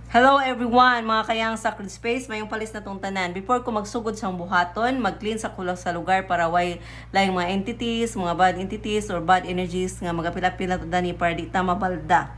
Hello everyone, mga kayang Sacred Space, mayong palis na tong tanan. Before ko magsugod sa buhaton, mag-clean sa kulang sa lugar para way laing mga entities, mga bad entities or bad energies nga magapila-pila to dani para di ta mabalda.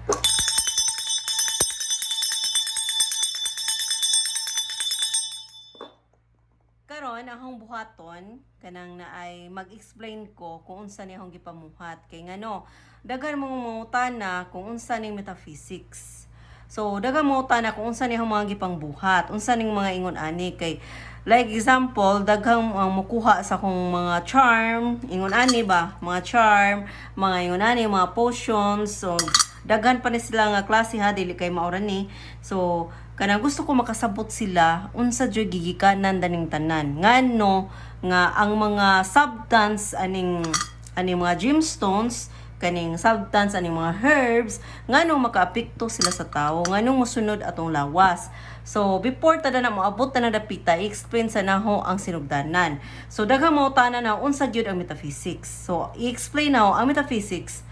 Karon akong buhaton kanang naay mag-explain ko kung unsa ni akong gipamuhat kay ngano daghan mong mangutana kung unsa ning metaphysics. So daghan mo na kung unsa ni akong mga gipangbuhat, unsa ning mga ingon ani kay like example daghang mukuha sa akong mga charm, ingon ani ba, mga charm, mga ingon ani mga potions. So daghan pa ni sila nga klase ha, dili kay maoran ni. So kanang gusto ko makasabot sila unsa joy gigikanan daning tanan ngano nga ang mga substance aning mga gemstones kaning substance aning mga herbs nganong makaapekto sila sa tawo nganong mosunod atong lawas. So before tada na moabot ta na dapita i-explain sa naho ang sinugdanan. So daghang mautana na unsa gyud ang metaphysics. So i-explain now ang metaphysics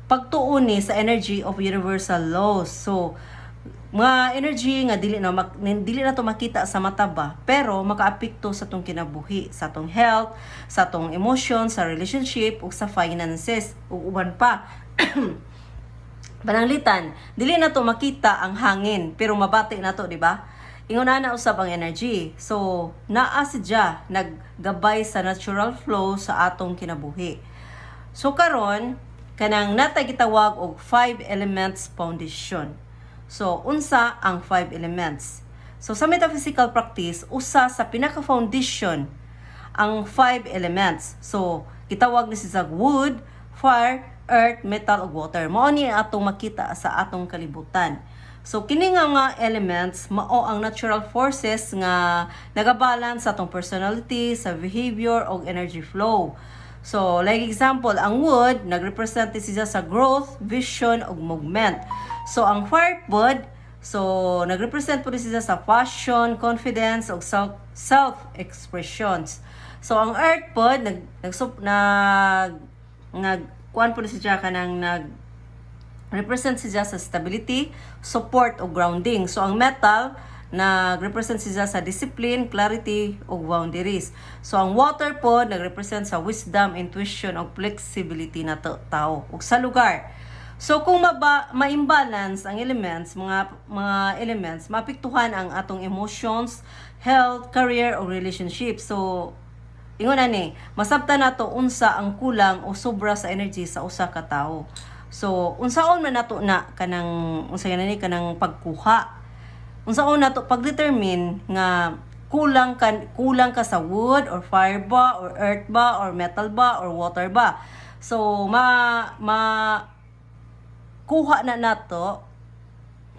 pagtuo ni sa energy of universal laws. So mga energy nga dili na to makita sa mata ba, pero makaapekto sa tong kinabuhi, sa tong health, sa tong emotion, sa relationship ug sa finances ug uban pa. Pananglitan, dili na to makita ang hangin pero mabati na to, di ba? Ingon na usab ang energy. So naa sidya naggabay sa natural flow sa atong kinabuhi. So karon kanang natay gitawag og 5 elements foundation. So, unsa ang 5 elements? So, sa metaphysical practice, usa sa pinaka-foundation ang 5 elements. So, gitawag ni siya wood, fire, earth, metal, ug water. Mao ni atong makita sa atong kalibutan. So, kini nga elements, mao ang natural forces nga nagabalance sa atong personality, sa behavior, ug energy flow. So, like example, ang wood, nagrepresent siya sa growth, vision, ug movement. So, ang fire pod, so, nagrepresent po rin siya sa passion, confidence, o self-expressions. So, ang earth pod, kuan po rin siya kanang represent siya sa stability, support, o grounding. So, ang metal, nag-represent siya sa discipline, clarity, o boundaries. So, ang water pod, nag-represent sa wisdom, intuition, o flexibility na tao. O sa lugar. So kung ma-imbalance ang elements, mga elements, maapektuhan ang atong emotions, health, career o relationship. So ingon ani, masabtan nato unsa ang kulang o sobra sa energy sa usa ka tawo. So unsaon man nato na kanang kanang pagkuha. Unsaon nato pag-determine nga kulang ka sa wood or fire ba or earth ba or metal ba or water ba. So kuha na nato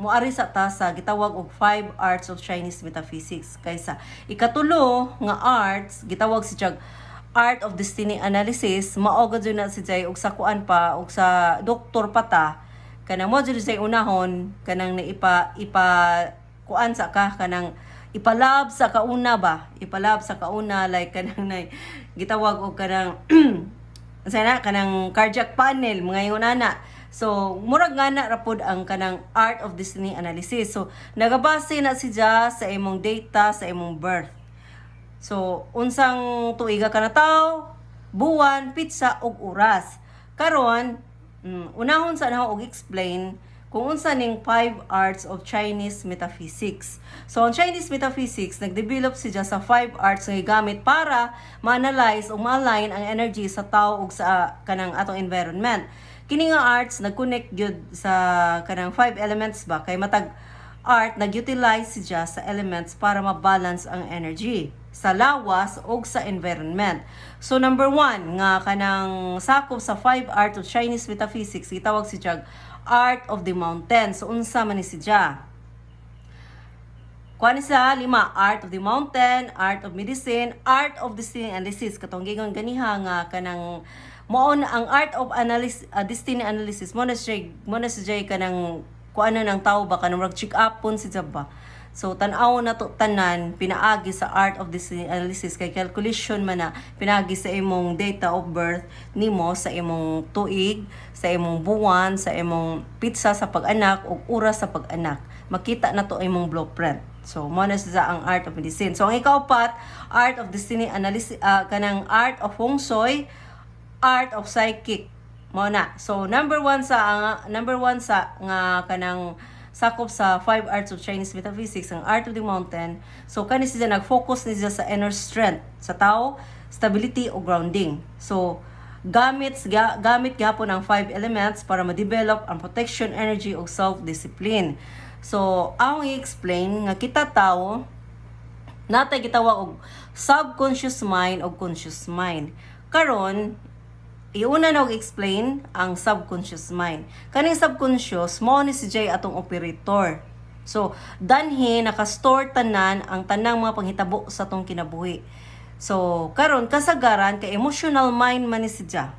moari sa tasa gitawag og 5 arts of Chinese metaphysics kaysa ikatulo nga arts gitawag si art of destiny analysis mao gud na si jay og sa kuan pa og sa doktor pata kanang mo jud say unahon kanang ipa kuan sa ka kanang ipalab sa kauna ba ipalab sa kauna like kanang gitawag og kanang sana kanang cardiac panel mga yunana. So, murag nga na rapod ang kanang art of destiny analysis. So, nagabase na siya sa imong data, sa imong birth. So, unsang tuiga ka na tao, buwan, pitsa, ug oras. Karon, unahon sa na og explain kung unsa ning 5 arts of Chinese metaphysics. So, ang Chinese metaphysics, nag-develop siya sa 5 arts nga gamit para ma-analyze o ma-align ang energy sa tao ug sa kanang atong environment. Kini nga arts nag-connect gyud sa kanang 5 elements ba kay matag art nag-utilize siya sa elements para ma-balance ang energy sa lawas o sa environment. So number 1 nga kanang sakop sa 5 art of Chinese metaphysics gitawag siya art of the mountain. So unsa man ni siya? Kuan sa 5 art of the mountain, art of medicine, art of destiny analysis katong gigon ganiha nga kanang moon ang art of destiny analysis mo na siya kanang kuano ng tao ba kanang check up pon si ba So tan-aw na to tanan pinaagi sa art of destiny analysis kay calculation man na pinaagi sa imong date of birth nimo, sa imong tuig, sa imong buwan, sa imong pitsa sa pag-anak ug oras sa pag-anak. Makita na to imong blueprint. So mo na sa ang art of medicine. So ang ikaapat, art of destiny analysis, kanang art of feng shui, art of psychic. Mo na. So number one sa nga kanang sakop sa 5 arts of Chinese metaphysics, ang art of the mountain. So kani siya nag-focus ni siya sa inner strength sa tao, stability o grounding. So gamit gyapon ang 5 elements para ma-develop ang protection, energy o self-discipline. So ang i-explain nga kita tao natay gitawag og subconscious mind o conscious mind. Karon iuna na og-explain ang subconscious mind. Kaning subconscious, mo ni si Jay atong operator. So, danhi nakastore tanan ang tanang mga panghitabo sa atong kinabuhi. So, karon kasagaran kay emotional mind man ni si Jay.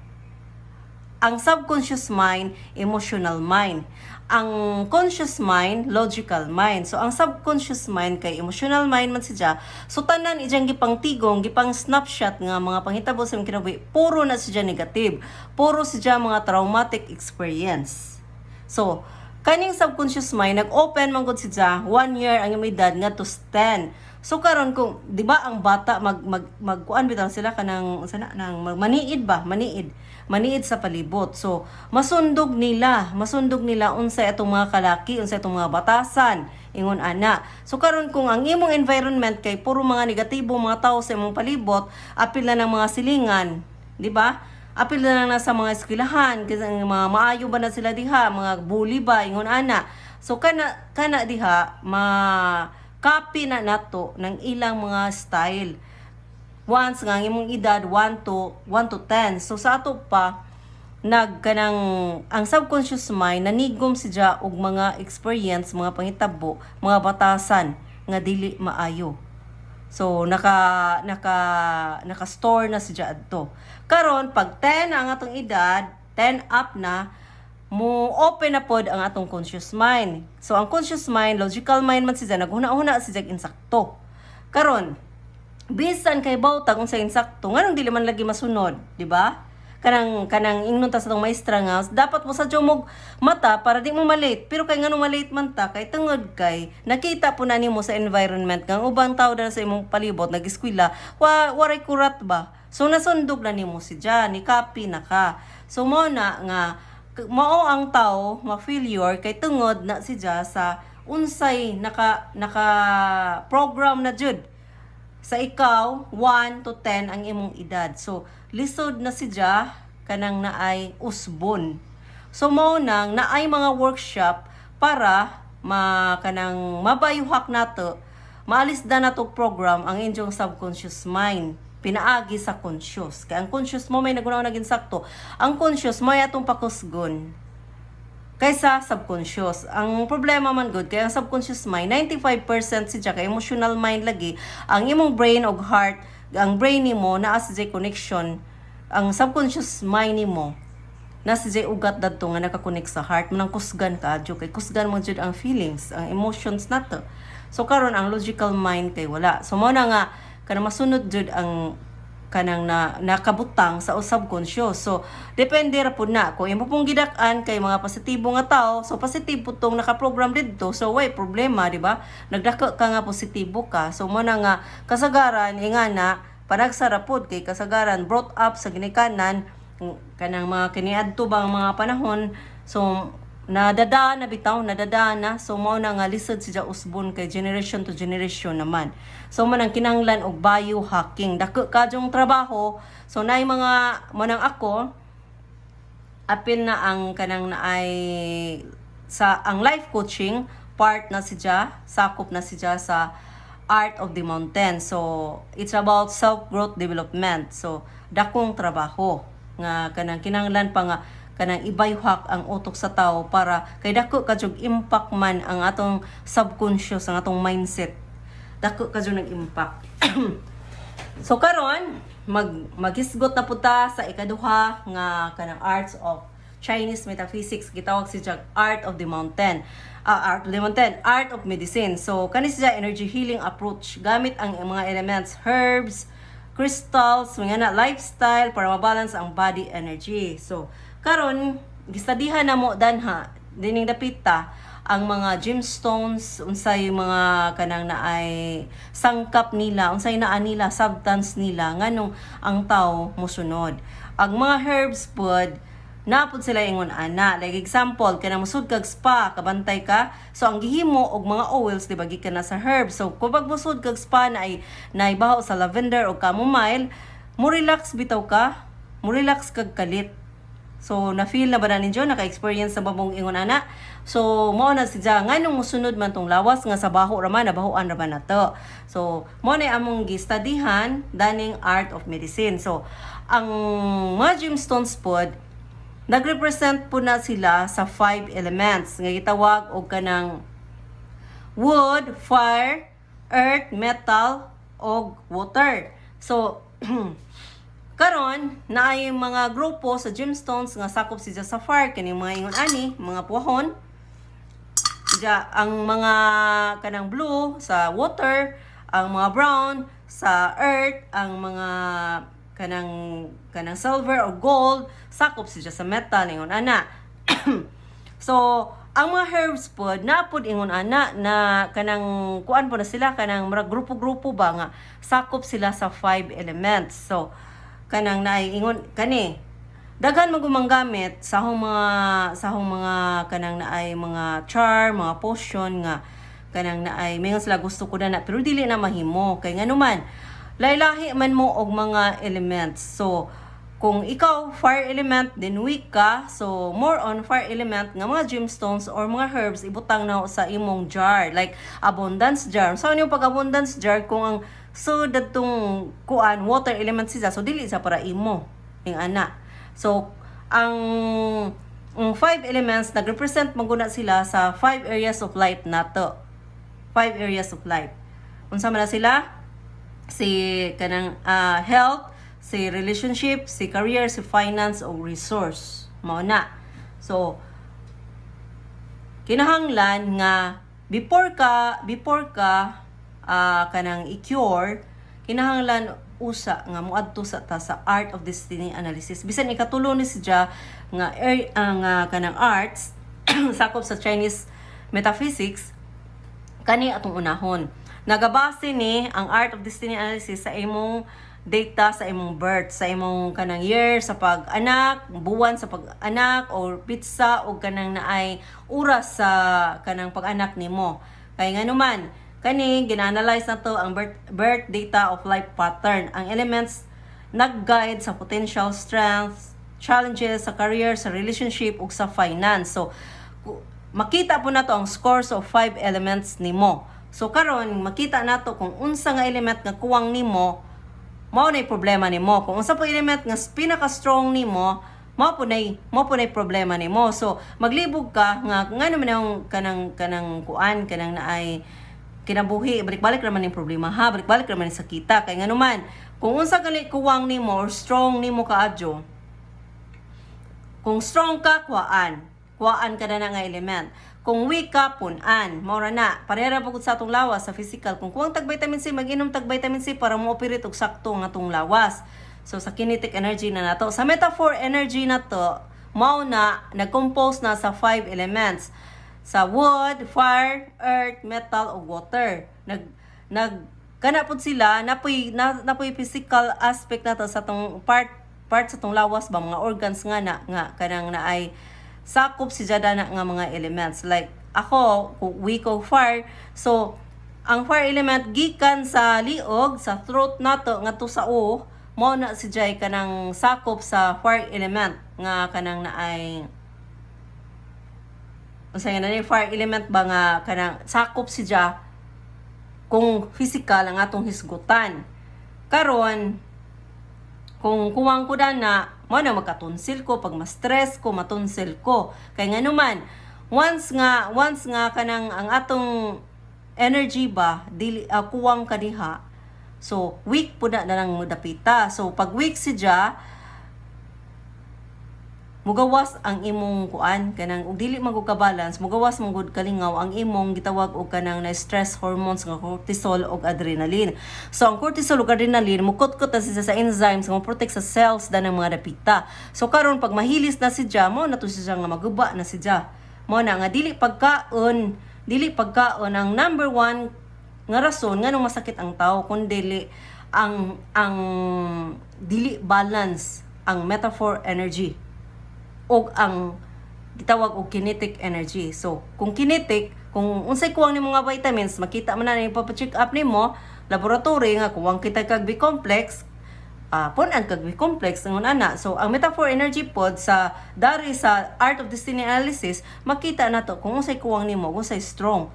Ang subconscious mind, emotional mind. Ang conscious mind, logical mind. So, ang subconscious mind kay emotional mind man siya. So, tanan ijang gipang tigong, gipang snapshot nga mga panghitabo sa imong kinabuhi, puro na siya negative. Puro siya mga traumatic experience. So, kaning subconscious mind, nag-open man gud siya 1 year ang imong edad nga to 10. So karon kung di ba ang bata magkuan bitaw sila kanang nang maniid sa palibot. So masundog nila unsay atong mga kalaki, unsay atong mga batasan ingon ana. So karon kung ang imong environment kay puro mga negatibo mga tao sa imong palibot, apil na ng mga silingan, di ba? Apil na lang sa mga eskwelahan kasi mga maayo ba na sila diha, mga bully ba ingon ana. So kana diha copy na nato ng ilang mga style. Once nga ang imong edad 1 to 10. So sa ato pa ang subconscious mind nanigom siya og mga experience, mga panghitabo, mga batasan nga dili maayo. So naka-store na siya adto. Karon pag 10 ang atong edad, 10 up na, mo open na pod ang atong conscious mind. So ang conscious mind, logical mind man siya, naghuna-huna siya insakto. Karon bisan kay bawta kung sa insakto nganong dili man lagi masunod, di ba? Kanang ingnon ta sa tong maestra nga dapat mo sa jomog mata para di mo malate. Pero kay nganong malate man ta kay tungod kay nakita po na nimo sa environment kang ubang tao dala sa imong palibot nag-eskwela, waray kurat ba? So nasundog na nimo si Jan, ni copy na ka. So mo na nga mao ang tao ma-failure kay tungod na siya sa unsay naka program na jud sa ikaw 1 to 10 ang imong edad. So lisod na siya kanang naay usbon. So mao nang naay mga workshop para kanang mabayuhak nato, maalis na nato program ang inyong subconscious mind pinaagi sa conscious. Kaya ang conscious mo may nagunaw naging sakto. Ang conscious mo ay atong pakusgon kaysa subconscious. Ang problema man good, kaya ang subconscious mind, 95% siya kay emotional mind lagi. Ang imong brain o heart, ang brain nimo naa sa connection. Ang subconscious mind nimo na si ugat dadto nga nakakonek sa heart mo nang kusgan ka adyo kay kusgan mo jud ang feelings, ang emotions nato. So karon ang logical mind kay wala. So mo na nga kanang masunod jud ang kanang nakabutang sa subconscious. So depende ra pud na kung imo pong gidak-an kay mga positibo nga tao, so positibo tong naka-program didto, so way problema, di ba? Nagdako ka nga positibo ka, so mo na nga kasagaran ingana panagsara pod kay kasagaran brought up sa ginikanan kanang mga kaniadto bang mga panahon. So nadada na, so mao na nga lisod siya usbon kay generation to generation naman. So man ang kinahanglan og biohacking, dako kadyong trabaho. So naay mga manang ako apil na ang kanang naay sa ang life coaching part na siya, sakop na siya sa art of the mountain. So it's about self growth development. So dakong trabaho nga kanang kinahanglan pa nga kanang ibayuhak ang utok sa tao para kay dako kadyog impact man ang atong subconscious, ang atong mindset. Dako kadyog nag-impact. So karon maghisgot na puta sa ikaduha nga kanang arts of Chinese metaphysics, gitawag siya art of the mountain. Art of medicine. So kani siya energy healing approach gamit ang mga elements, herbs, crystals, mga na lifestyle para mabalance ang body energy. So karon gistadihan na mo danha dining dapita ang mga gemstones, unsay mga kanang naay sangkap nila, unsay naa nila substance nila nganong ang tao mosunod. Ang mga herbs pod napod sila ingon ana, like example kanang musud kag spa kabantay ka, so ang gihimo og mga oils di ba gikan na sa herbs. So kung pag musud kag spa na ay naibaho sa lavender o chamomile, mo relax bitaw ka, mo relax kag kalit. So na-feel na ba na ninyo, naka-experience na ba mong ingon ana? So mo na siya nganong musunod man tong lawas nga sa baho raman, nabahoan raman na to. So mo na among gistudihan daning art of medicine. So ang mga gemstones pod nagrepresent po na sila sa 5 elements nga gitawag og kanang wood, fire, earth, metal, og water. So karon naay mga grupo sa gemstones nga sakop siya sa fire, kani mga ingon ani, mga puhon. Diya ang mga kanang blue sa water, ang mga brown sa earth, ang mga kanang silver or gold sakop siya sa metal ingon ana. So ang mga herbs pod napod ingon ana na kanang kuan po na sila, kanang mga grupo-grupo ba nga sakop sila sa 5 elements. So kanang naay ingon kani daghan magumanggamit sa hong mga kanang naay mga charm, mga potion nga kanang naay mingon sila gusto ko na pero dili na mahimo kay nganuman laylahi man mo og mga elements. So kung ikaw fire element then weak ka, so more on fire element nga mga gemstones or mga herbs ibutang na sa imong jar, like abundance jar. So ano yung pag abundance jar kung ang so datong kuan water element siya, so dili sa para imo ning ana. So ang 5 elements nagrepresent maguna sila sa 5 areas of life nato. 5 areas of life. Unsa man na sila? Si kanang health, si relationship, si career, si finance o resource. Mao na. So kinahanglan nga before ka kanang i-cure, kinahanglan usa nga moadto sa ta sa art of destiny analysis. Bisan ikatulo ni siya nga kanang arts sakop sa Chinese metaphysics kani atong unahon. Nagabase ni ang art of destiny analysis sa imong data sa imong birth, sa imong kanang year sa pag-anak, buwan sa pag-anak or pitsa o kanang naay oras sa kanang pag-anak nimo. Kay nganuman kani gina-analyze na to ang birth data of life pattern. Ang elements nag-guide sa potential strengths, challenges sa career, sa relationship ug sa finance. So makita po na to ang scores of 5 elements nimo. So karon makita nato kung unsa nga element nga kuwang nimo, mao nay problema nimo. Kung unsa po element nga pinaka strong nimo, mao po nay problema nimo. So maglibog ka nga ngano man ang kanang kuan kanang naay kinabuhi, balik-balik naman yung problema ha, balik-balik naman yung sakita. Kay nga naman, kung unsa gali kuwang nimo or strong nimo kaadyo, kung strong ka, kuwaan ka na nga element. Kung weak ka, punan. Maura na, parehara pagod sa atong lawas sa physical. Kung kuwang tag-vitamin C, mag-inom tag-vitamin C para mo-operate og sakto nga atong lawas. So sa kinetic energy na nato. Sa metaphor energy na to, mao na, nag-compose na sa 5 elements. Sa wood, fire, earth, metal, o water. Kanapod sila, napoy physical aspect na to sa tong part sa tong lawas ba, mga organs nga kanang na ay sakop si jada na nga mga elements. Like ako, weak og fire, so ang fire element gikan sa liog, sa throat nato nga to sa o, mao na si jay kanang sakop sa fire element nga kanang naay unsay na ni fire element ba nga kanang sakop si ja kung physical ang atong hisgutan. Karon kung kuwang ko na mo na magkatunsil ko, pag ma-stress ko matunsil ko. Kay nga naman once nga kanang ang atong energy ba dili kuwang kadiha, so weak po na lang dapita. So pag weak si ja, mugawas ang imong kuan kanang ug dili magud ka balance, mugawas magud kalingaw ang imong gitawag og kanang na stress hormones nga cortisol ug adrenaline. So ang cortisol ug adrenaline mukot-kot na siya sa enzymes nga protect sa cells danang mga dapita. So karon pag mahilis na siya mo na to siya nga maguba na siya. Mo na nga dili pagkaon ang number one nga rason nganong masakit ang tao kundi ang dili balance ang metaphor energy og ang gitawag og kinetic energy. So, kung kinetic, kung unsay kuwang ni mga vitamins, makita man na ipapacheck up nimo laboratory nga kuwang kita kag B-complex, punan kag B-complex ngon ana. So, ang metaphor energy pod sa dari sa Art of Destiny Analysis, makita nato kung unsay kuwang nimo, kung unsay strong.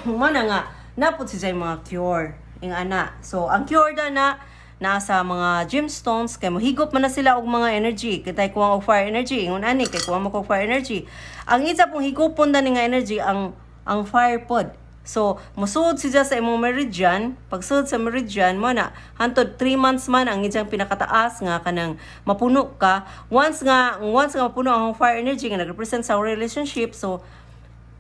Mana nga napod siya mga cure ing ana. So, ang cure na nasa mga gemstones kay mohigop man na sila og mga energy kitay kuwang og fire energy ingon ani kay kuwang mo og fire energy ang isa pong higupon da ni nga energy ang fire pod. So musud siya sa imong meridian, pagsud sa meridian mo na hantod 3 months man ang iyang pinakataas nga kanang mapuno ka. Once nga mapuno ang fire energy nga nagrepresent sa relationship, so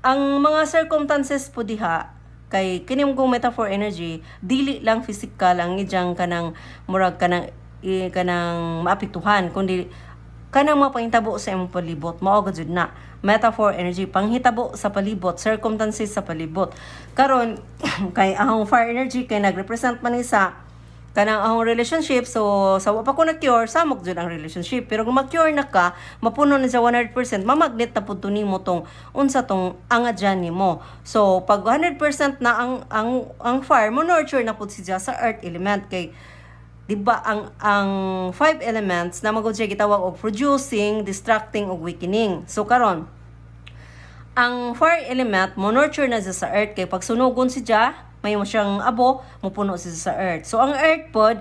ang mga circumstances po diha kay kining kong metaphor energy dili lang physical ang ijang kanang murag kanang maapektuhan kundi kanang mapahitabo sa imong palibot. Mao gud na metaphor energy panghitabo sa palibot, circumstances sa palibot. Karon kay ang fire energy kay nagrepresent man ni sa kanang ahong relationship. So sa wa pa ko na cure samok jud ang relationship, pero kung ma-cure na ka mapuno na sa 100%, mamagnet na pud nimo tong unsa tong angadyan nimo. So pag 100% na ang fire mo nurture na pud siya sa earth element kay diba ang 5 elements na magud siya gitawag og producing, distracting ug weakening. So karon ang fire element mo nurture na siya sa earth kay pag sunugon siya may mo siyang abo, mupuno siya sa earth. So, ang earth pod,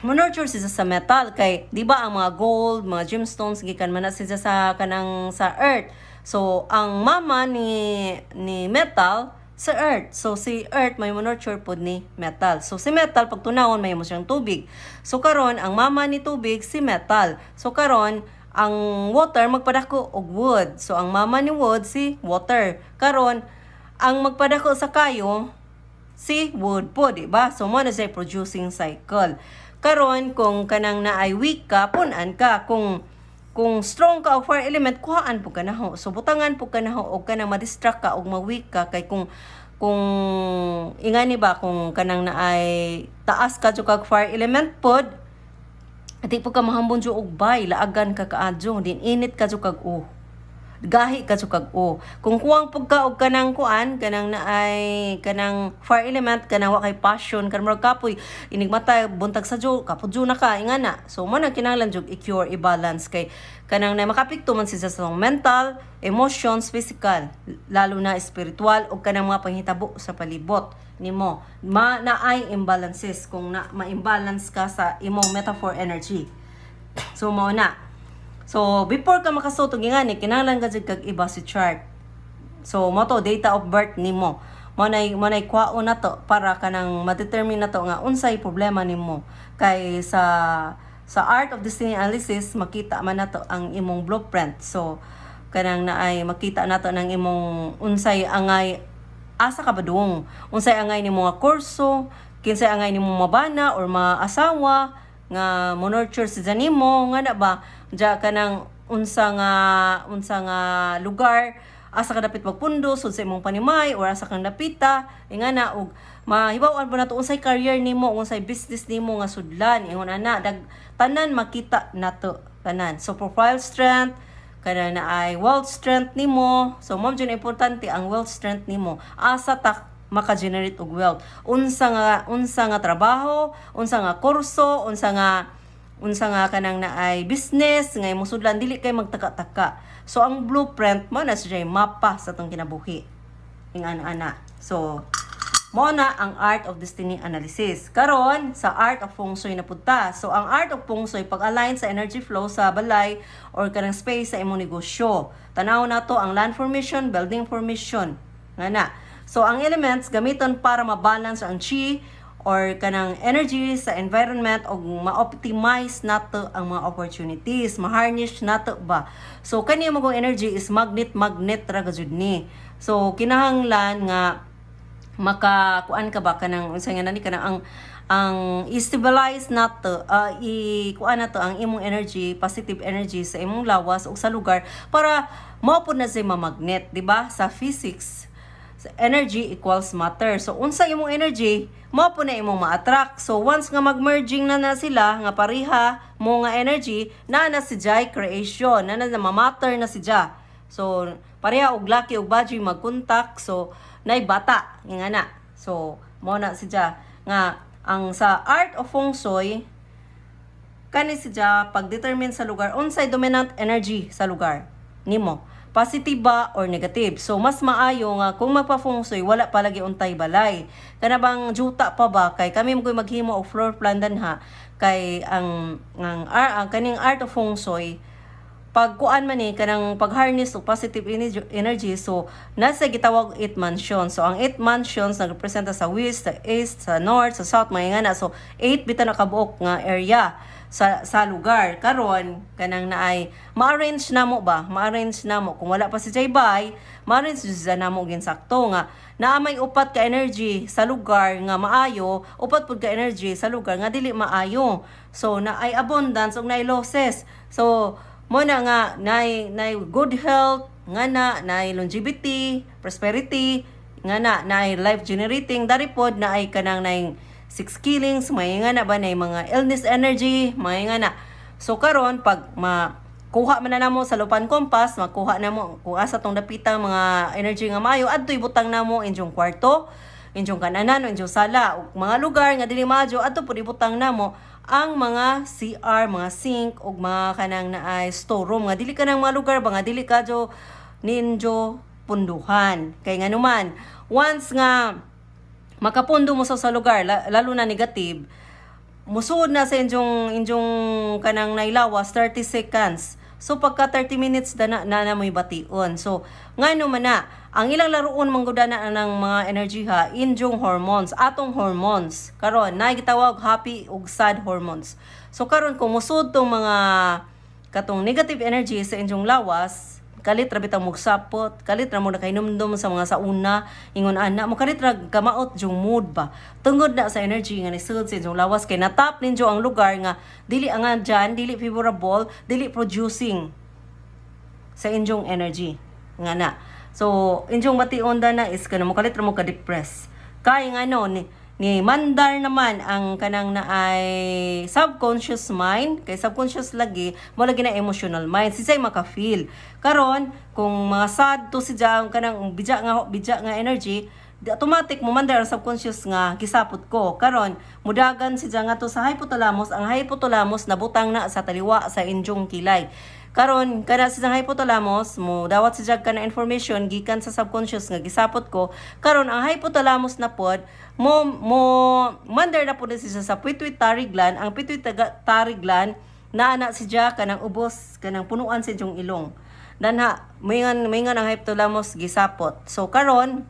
mo-nurture siya sa metal. Kay, di ba, ang mga gold, mga gemstones, gikan man na siya sa earth. So, ang mama ni metal, sa earth. So, si earth, may mo-nurture pod ni metal. So, si metal, pag tunawon, may mo siyang tubig. So, karon ang mama ni tubig, si metal. So, karon ang water, magpadako og wood. So, ang mama ni wood, si water. Karon ang magpadako sa kayo, si wood po, di ba? So mo na siya producing cycle. Karon kung kanang naay weak ka, punan ka. Kung strong ka o fire element, kuhaan po ka na ho. So butangan po ka na ho o kanang ma-distract ka o ma-weak ka kay kung ingani ba kung kanang naay taas ka jud kag fire element pod, ati po ka mahambon jud og bay, laagan ka kaadyo, din init ka jud kag gahi ka kag kung kuwang pagka og kanang kuan kanang naay kanang fire element kanang wa kay passion kan murag kapoy inigmatay buntag sa jo kapudyo na ka ingana. So mo na kinahanglan jud i-cure i-balance kay kanang na makapikto man siya sa mental, emotions, physical, lalo na spiritual ug kanang mga panghitabo sa palibot nimo. Naay imbalances kung ma-imbalance ka sa imong metaphor energy. So mo na. So, before ka makasutog nga ni, kinahanglan ka kag iba si chart. So, mo to, data of birth nimo. Mo nay kwaon na to para kanang ma-determine na to nga unsay problema nimo. Kay sa Art of Destiny Analysis, makita man na to ang imong blueprint. So, kanang naay makita na to ng imong unsay angay asa ka badung. Unsay angay nimo nga kurso, kinsay angay nimo mabana or maasawa nga mo nurture si nimo nga na ba ja kanang unsa nga lugar asa ka dapit magpundo sud sa imong panimay or asa kang dapita ingana og mahibaw-an po nato unsay career nimo unsay business nimo nga sudlan ingon ana tanan makita nato tanan. So profile strength kana na ay wealth strength nimo. So mo jud importante ang wealth strength nimo asa ta maka-generate og wealth. Unsa nga trabaho, unsa nga kurso, unsa nga kanang naay business ngay musudlan dili kay magtaka-taka. So ang blueprint mo na siya mapa sa tong kinabuhi. Ingana. So mo na ang Art of Destiny Analysis. Karon sa Art of Feng Shui na punta. So ang Art of Feng Shui pag-align sa energy flow sa balay or kanang space sa imong negosyo. Tanaw na to ang land formation, building formation. Ngana. So, ang elements gamiton para mabalance ang chi or kanang energy sa environment og ma-optimize nato ang mga opportunities, ma-harness nato ba. So kani mo energy is magnet ra gud ni. So kinahanglan nga makakuan ka ba kanang unsa nga nani kanang ang i-stabilize nato kuan nato ang imong energy, positive energy sa imong lawas o sa lugar para mao pud na say mamagnet, di ba? Sa physics, energy equals matter. So unsa imong energy, mao po na imong ma-attract. So once nga mag-merging na sila nga pareha mo nga energy, na si jay creation, na ma-matter na si ja. So pareha og laki og badji mag-contact, so nay bata nga na. So mo na si ja nga ang sa art of feng shui kani si ja pag-determine sa lugar unsay dominant energy sa lugar nimo, positive ba or negative. So mas maayo nga kung magpa-feng shui wala palagi untay balay, kana bang juta pa ba kay kami mo maghimo og floor plan danha kay ang kaning art of feng shui pagkuan man ni kanang pag-harness og positive energy. So nasa gitawag 8 mansions. So ang 8 mansions nagrepresenta sa west, sa east, sa north, sa south, mga nga na. So 8 bitaw na kabuok nga area sa lugar. Karon kanang naay ma-arrange namo ba? Ma-arrange namo kung wala pa si Jaybay, ma-arrange namo gin sakto nga naamay upat ka energy sa lugar nga maayo, upat pud ka energy sa lugar nga dili maayo. So naay abundance ug naay losses. So mo na nga nay good health nga nay longevity, prosperity nga nay life generating dari pod na ay kanang nay 6 killings, may nga na ba nay mga illness energy, may nga na. So karon pag makuha man na namo sa lupan kompas, makuha namo kung asa tong dapitang mga energy nga maayo, adtoy butang namo inyong kwarto, inyong kananan, inyong sala, ug mga lugar nga dili maayo adto pud ibutang namo ang mga CR, mga sink, o mga kanang naay storeroom. Nga dili ka ng mga lugar ba, nga dili ka jo ninjo punduhan. Kay nga naman, once nga makapundo mo sa lugar, lalo na negative, musuod na sa inyong kanang nailawas, 30 seconds. So pagka 30 minutes na mo'y bation. So nga naman na, ang ilang laruon manggudana ng mga energy ha, injong hormones, atong hormones. Karon na gitawag happy ug sad hormones. So karon kung musud tong mga katong negative energy sa inyong lawas, kalit ra bitang mugsapot, kalit ra mo na kainumdum sa mga sauna, ingon ana mo kalit ra kamaot jung mood ba. Tungod na sa energy nga nisud sa inyong lawas kay natap ninyo ang lugar nga dili angan dyan, dili favorable, dili producing sa inyong energy nga na. So, inyong mation na is kanang mo kalit ra mo ka-depress. Kay nga ni mandar naman ang kanang naay subconscious mind, kay subconscious lagi mo lagi na emotional mind. Sisay maka-feel. Karon kung mga sad to si jang kanang bija nga energy, automatic mo mandar ang subconscious nga gisapot ko. Karon mudagan si jang ato sa hypothalamus, ang hypothalamus nabutang na sa taliwa sa inyong kilay. Karon kana sa hypothalamus mo dawat si jag kana information gikan sa subconscious nga gisapot ko. Karon ang hypothalamus na pod mo mandar na pod siya sa pituitary gland. Ang pituitary gland naana si jag kanang ubos kanang punuan sa inyong ilong. Danha mayngan ang hypothalamus gisapot. So karon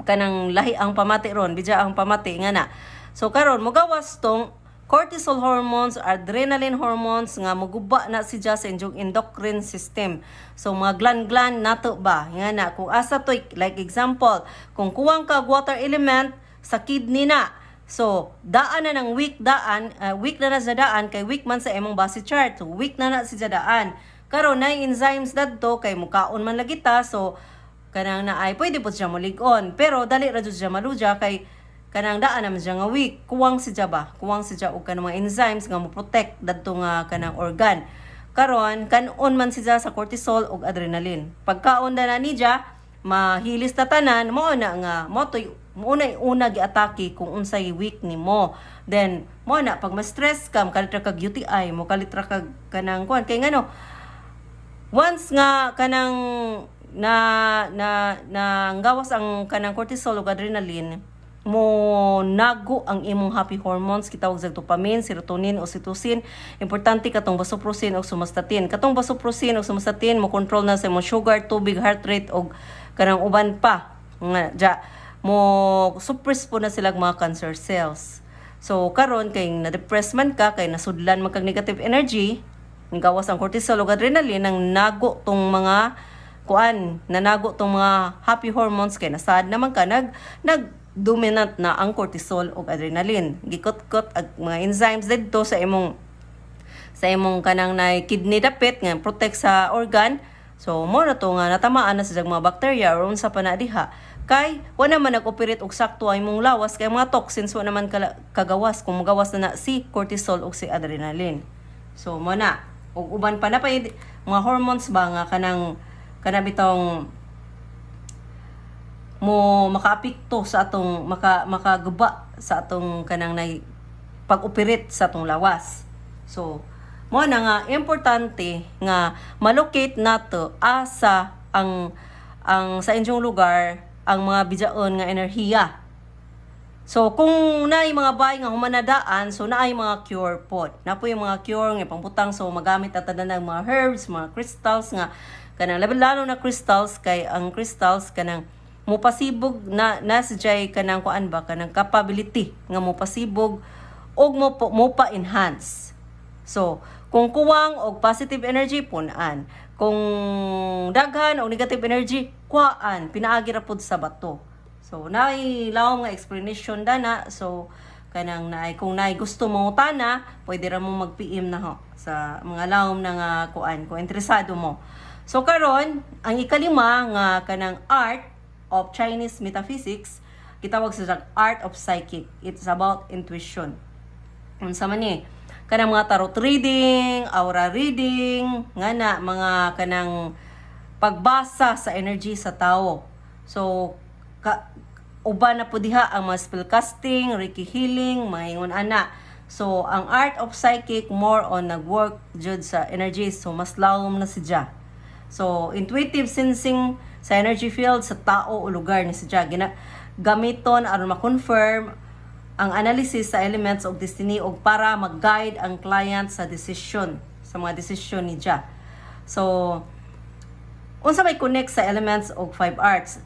kanang lahi ang pamati ron, bija ang pamati nga na. So karon mogawas tong cortisol hormones, adrenaline hormones nga maguba na si sa inyong endocrine system. So mga gland nato ba nga na kung asa to, like example, kung kuwang ka water element sa kidney na. So daan na ng weak na sa daan kay weak man sa imong base chart. So weak na si daan. Karon na enzymes dadto kay mukaon man lagi ta, so kanang naay pwede po siya mulig-on. Pero dali ra jud siya maluja kay kanang daan naman siya nga weak, kuwang si ba? Kuwang si og kanang mga enzymes nga mo-protect dadto nga kanang organ. Karon kanon man siya sa cortisol ug adrenaline. Pagkaon na ni siya, mahilis ta tanan, mo na nga una giatake kung unsay weak nimo. Then mo na pag ma-stress ka, kalitra kag UTI, mo kalitra kag kanang kuan kay ngano. Once nga kanang gawas ang kanang cortisol ug adrenaline, mo nago ang imong happy hormones, kitawag sa dopamine, serotonin, oxytocin. Importante katong vasopressin ug somatostatin. Katong vasopressin ug somatostatin mo control na sa imong sugar, tubig, heart rate og kanang uban pa nga mo suppress po na silang mga cancer cells. So karon kay na-depress man ka, kay nasudlan man kag negative energy, ang gawas ang cortisol ug adrenaline nang nago tong mga nanago tong mga happy hormones, kay nasad naman ka nag-dominant na ang cortisol ug adrenaline. Gikot-kot ag mga enzymes didto sa imong kanang na kidney dapit nga protect sa organ. So mo na to nga natamaan na sa mga bacteria or unsa pa na diha, kay wala man nag-operate og sakto ay mong lawas, kay mga toxins wa naman kagawas kung magawas na si cortisol ug si adrenaline. So mo na ug uban pa na pa mga hormones ba nga kanang bitong mo makaapekto sa atong makaguba sa atong kanang pag-operate sa atong lawas. So mo na nga importante nga malocate nato asa ang sa inyong lugar ang mga bidyaon nga enerhiya. So kung naay mga bay nga humanadaan, so naay mga cure pod. Na po yung mga cure nga pangbutang, so magamit at tanan mga herbs, mga crystals nga kanang lalo na crystals, kay ang crystals kanang mupasibog na nasjay kanang kanang capability nga mupasibog og mo pa enhance. So kung kuwang og positive energy punan, kung daghan og negative energy kuan pinaagi ra pud sa bato. So naay lawom nga explanation dana. So kanang kung naay gusto mo tana, pwede ra mo mag-PM na ho sa mga lawom na nga kung interesado mo. So karon ang ikalima nga kanang art of Chinese metaphysics, gitawag sa art of psychic. It's about intuition. Unsa man ni? Kanang mga tarot reading, aura reading, nga mga kanang pagbasa sa energy sa tao. So uban na po diha ang mga spell casting, reiki healing, mga ingon ana. So ang art of psychic more on nagwork jud sa energy, so mas lawom na siya. So, intuitive sensing sa energy field sa tao o lugar ni siya. Gamiton aron ma-confirm ang analysis sa elements of destiny o para mag-guide ang client sa mga decision ni siya. So, unsa may connect sa elements og 5 arts?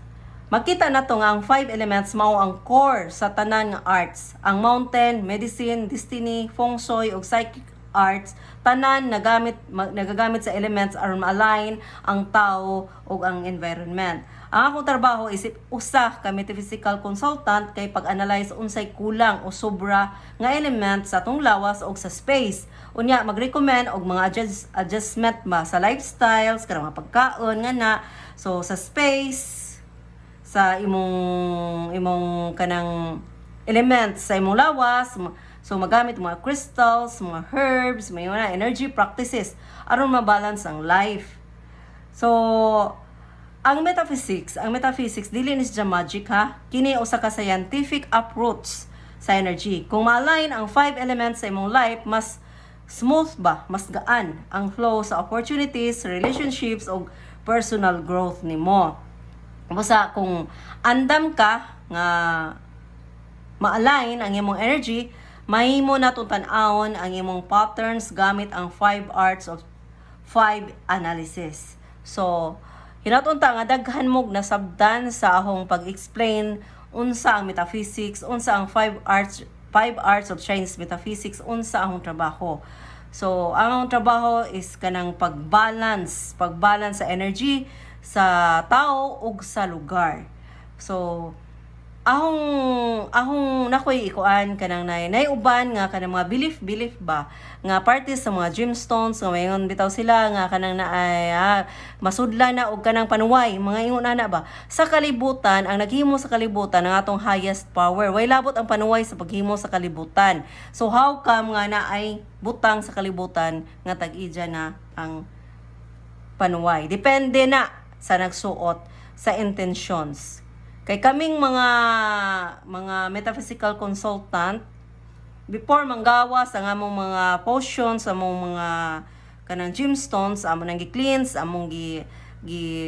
Makita na to nga ang 5 elements mao ang core sa tanan nga arts. Ang mountain, medicine, destiny, feng shui ug psychic arts, tanan nagagamit sa elements aron ma-align ang tao ug ang environment. Ang akong trabaho is usa ka metaphysical consultant kay pag-analyze unsay kulang o sobra nga element sa atong lawas o sa space. Unya mag-recommend og mga adjustment ba sa lifestyles, kanang mga pagkaon nga so sa space, sa imong kanang elements sa imong lawas. So magamit mga crystals, mga herbs, may mga energy practices aron ma-balance ang life. So ang metaphysics dili ni siya magic ha. Kini usa ka scientific approach sa energy. Kung ma-align ang 5 elements sa imong life, mas smooth ba, mas gaan ang flow sa opportunities, relationships ug personal growth nimo. Basta kung andam ka nga ma-align ang imong energy, mahimo na tan-awon ang imong patterns gamit ang 5 arts of 5 analysis. So, hinatunta nga daghan mog nasabdan sa akong pag-explain unsa ang metaphysics, unsa ang 5 arts of Chinese metaphysics, unsa ang trabaho. So, ang trabaho is kanang pagbalance sa energy sa tao ug sa lugar. So, ahong nakoy ikuan kanang nay uban nga kanang mga belief ba nga parte sa mga gemstones nga mayon bitaw sila nga kanang masudlan na og kanang panuway, mga ingon ana ba sa kalibutan. Ang naghimo sa kalibutan ang atong highest power, way labot ang panuway sa paghimo sa kalibutan. So how come nga naay butang sa kalibutan nga tag-ija na ang panuway? Depende na sa nagsuot sa intentions. Kay kaming mga metaphysical consultant, before manggawa sa among mga potions, among mga kanang gemstones, among nang gi-cleanse, among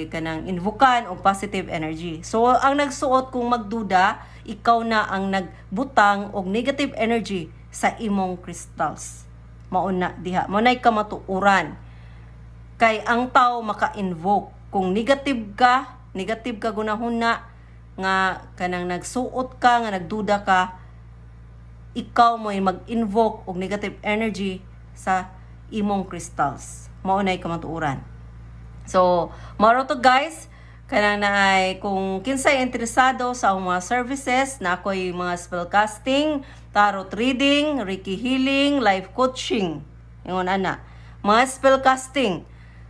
kanang invokan og positive energy. So ang nagsuot kung magduda, ikaw na ang nagbutang og negative energy sa imong crystals. Mauna diha, manay ka matuuran. Kay ang tao maka-invoke kung negative ka gunahon na nga kanang nagsuot ka nga nagduda ka, ikaw mo mag-invoke og negative energy sa imong crystals. Mao nay kamatuoran. So, maro to guys, kanang naay kung kinsay interesado sa akong mga services, na ako'y mga spellcasting, tarot reading, reiki healing, life coaching. Ingon ana, mga spellcasting.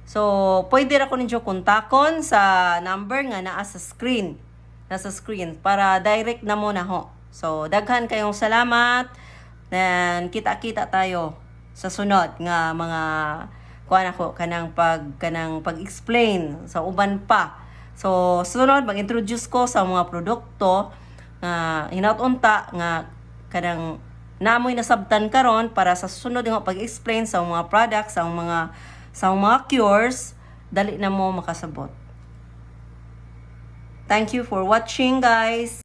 So, pwede ra ko ninyo kontakon sa number nga naa sa screen. Nasa screen para direct na mo na ho. So, daghan kayong salamat. Then kita-kita tayo sa sunod nga mga kuan ako kanang pag-explain sa uban pa. So, sunod mag-introduce ko sa mga produkto nga hinaut-unta nga kanang namoy nasabtan karon para sa sunod nga pag-explain sa mga products, sa mga cures, dali na mo makasabot. Thank you for watching, guys.